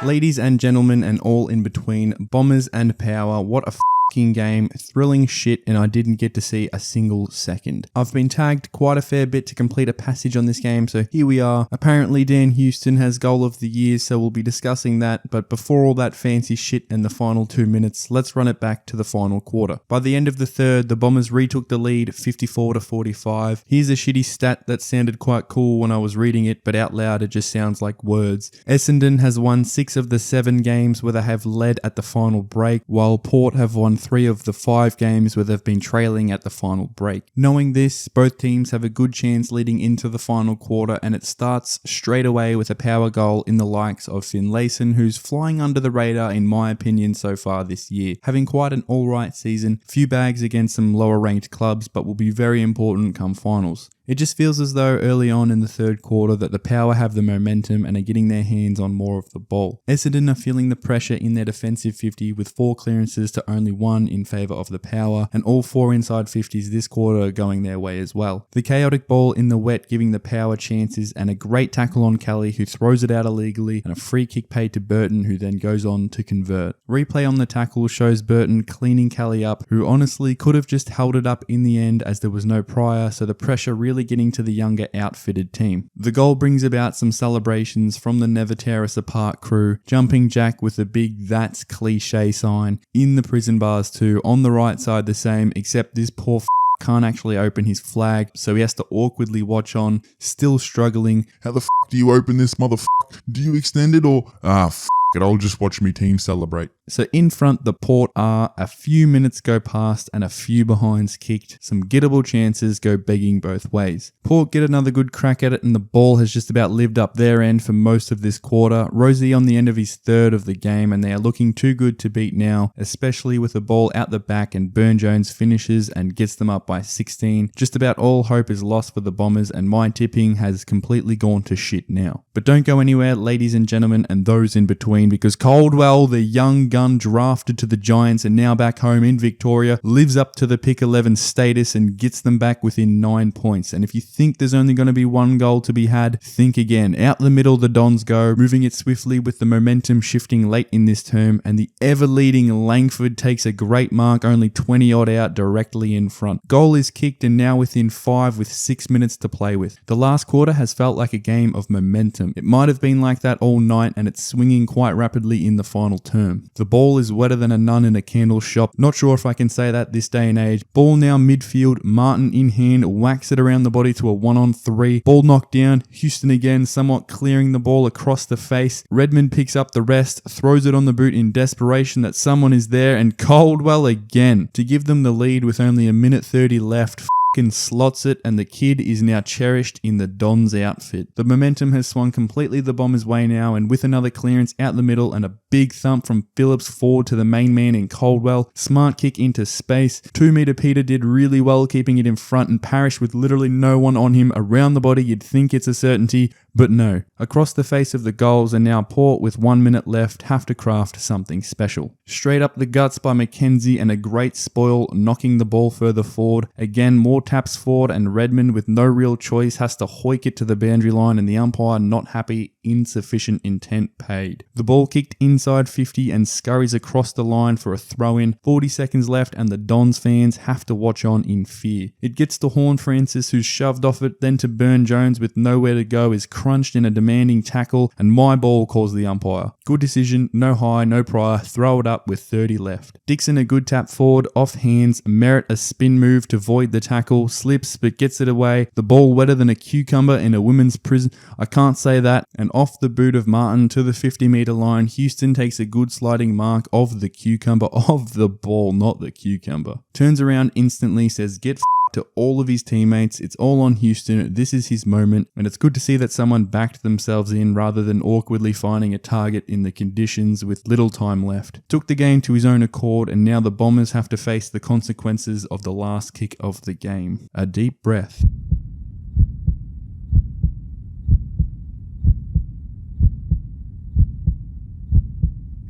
Ladies and gentlemen and all in between, Bombers and Power, what a f***ing game, thrilling shit, and I didn't get to see a single second. I've been tagged quite a fair bit to complete a passage on this game, so here we are. Apparently Dan Houston has goal of the year, so we'll be discussing that, but before all that fancy shit in the final 2 minutes, let's run it back to the final quarter. By the end of the third, the Bombers retook the lead 54-45. Here's a shitty stat that sounded quite cool when I was reading it, but out loud it just sounds like words. Essendon has won 6 of the 7 games where they have led at the final break, while Port have won 3 of the 5 games where they've been trailing at the final break. Knowing this, both teams have a good chance leading into the final quarter, and it starts straight away with a power goal in the likes of Finlayson, who's flying under the radar in my opinion so far this year. Having quite an alright season, few bags against some lower ranked clubs, but will be very important come finals. It just feels as though early on in the third quarter that the Power have the momentum and are getting their hands on more of the ball. Essendon are feeling the pressure in their defensive 50 with 4 clearances to only 1 in favour of the Power, and all 4 inside 50s this quarter are going their way as well. The chaotic ball in the wet giving the Power chances, and a great tackle on Kelly who throws it out illegally, and a free kick paid to Burton who then goes on to convert. Replay on the tackle shows Burton cleaning Kelly up, who honestly could have just held it up in the end as there was no prior, so the pressure really getting to the younger outfitted team. The goal brings about some celebrations from the Never Tear Us Apart crew, jumping Jack with a big "that's cliche" sign, in the prison bars too, on the right side the same, except this poor can't actually open his flag, so he has to awkwardly watch on, still struggling. How the do you open this, motherfucker? Do you extend it or... it, I'll just watch me team celebrate. So in front, the Port are, a few minutes go past and a few behinds kicked. Some gettable chances go begging both ways. Port get another good crack at it, and the ball has just about lived up their end for most of this quarter. Rosie on the end of his third of the game, and they are looking too good to beat now, especially with the ball out the back, and Burn-Jones finishes and gets them up by 16. Just about all hope is lost for the Bombers, and my tipping has completely gone to shit now. But don't go anywhere, ladies and gentlemen, and those in between, because Caldwell, the young gun drafted to the Giants and now back home in Victoria, lives up to the pick 11 status and gets them back within 9 points. And if you think there's only going to be one goal to be had, think again. Out the middle the Dons go, moving it swiftly with the momentum shifting late in this term, and the ever-leading Langford takes a great mark only 20 odd out directly in front. Goal is kicked and now within 5 with 6 minutes to play with. The last quarter has felt like a game of momentum. It might have been like that all night, and it's swinging quite rapidly in the final term. The ball is wetter than a nun in a candle shop. Not sure if I can say that this day and age. Ball now midfield, Martin in hand, whacks it around the body to a 1-on-3. Ball knocked down, Houston again somewhat clearing the ball across the face. Redmond picks up the rest, throws it on the boot in desperation that someone is there, and Caldwell again to give them the lead with only a minute 30 left. Slots it, and the kid is now cherished in the Dons outfit. The momentum has swung completely the Bombers' way now, and with another clearance out the middle and a big thump from Phillips forward to the main man in Caldwell, smart kick into space. 2-meter Peter did really well keeping it in front, and Parrish with literally no one on him around the body, you'd think it's a certainty, but no. Across the face of the goals, and now Port with 1 minute left have to craft something special. Straight up the guts by Mackenzie, and a great spoil knocking the ball further forward. Again, more taps forward, and Redmond with no real choice has to hoik it to the boundary line, and the umpire not happy, insufficient intent paid. The ball kicked inside 50 and scurries across the line for a throw-in. 40 seconds left, and the Dons fans have to watch on in fear. It gets to Horn Francis, who's shoved off it, then to Burn-Jones with nowhere to go, is crunched in a demanding tackle, and my ball calls the umpire. Good decision, no high, no prior, throw it up with 30 left. Dixon a good tap forward, off hands, Merritt a spin move to void the tackle, slips but gets it away. The ball wetter than a cucumber in a women's prison, I can't say that, and off the boot of Martin to the 50-meter line, Houston takes a good sliding mark of the cucumber, of the ball, not the cucumber. Turns around instantly, says get to all of his teammates, it's all on Houston, this is his moment, and it's good to see that someone backed themselves in rather than awkwardly finding a target in the conditions with little time left. Took the game to his own accord, and now the Bombers have to face the consequences of the last kick of the game. A deep breath.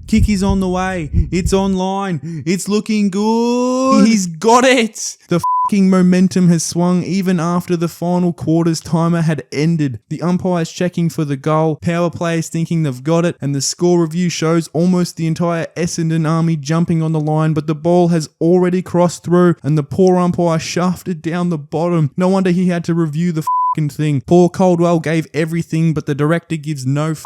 Kick is on the way. It's online. It's looking good. He's got it. The fucking momentum has swung even after the final quarter's timer had ended. The umpires checking for the goal, power players thinking they've got it, and the score review shows almost the entire Essendon army jumping on the line, but the ball has already crossed through and the poor umpire shafted down the bottom. No wonder he had to review the fucking thing. Poor Caldwell gave everything, but the director gives no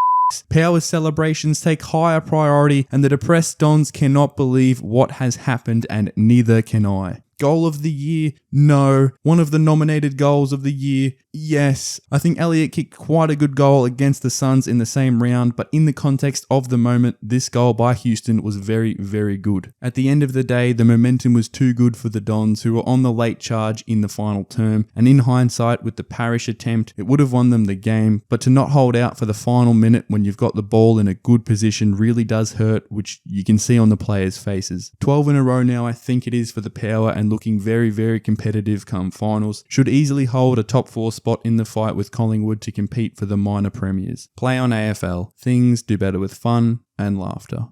Power celebrations take higher priority, and the depressed Dons cannot believe what has happened, and neither can I. Goal of the year? No. One of the nominated goals of the year? Yes. I think Elliott kicked quite a good goal against the Suns in the same round, but in the context of the moment, this goal by Houston was very, very good. At the end of the day, the momentum was too good for the Dons, who were on the late charge in the final term, and in hindsight, with the Parrish attempt, it would have won them the game, but to not hold out for the final minute when you've got the ball in a good position really does hurt, which you can see on the players' faces. 12 in a row now, I think it is, for the Power, and looking very, very competitive come finals. Should easily hold a top 4 spot in the fight with Collingwood to compete for the minor premiers. Play on AFL. Things do better with fun and laughter.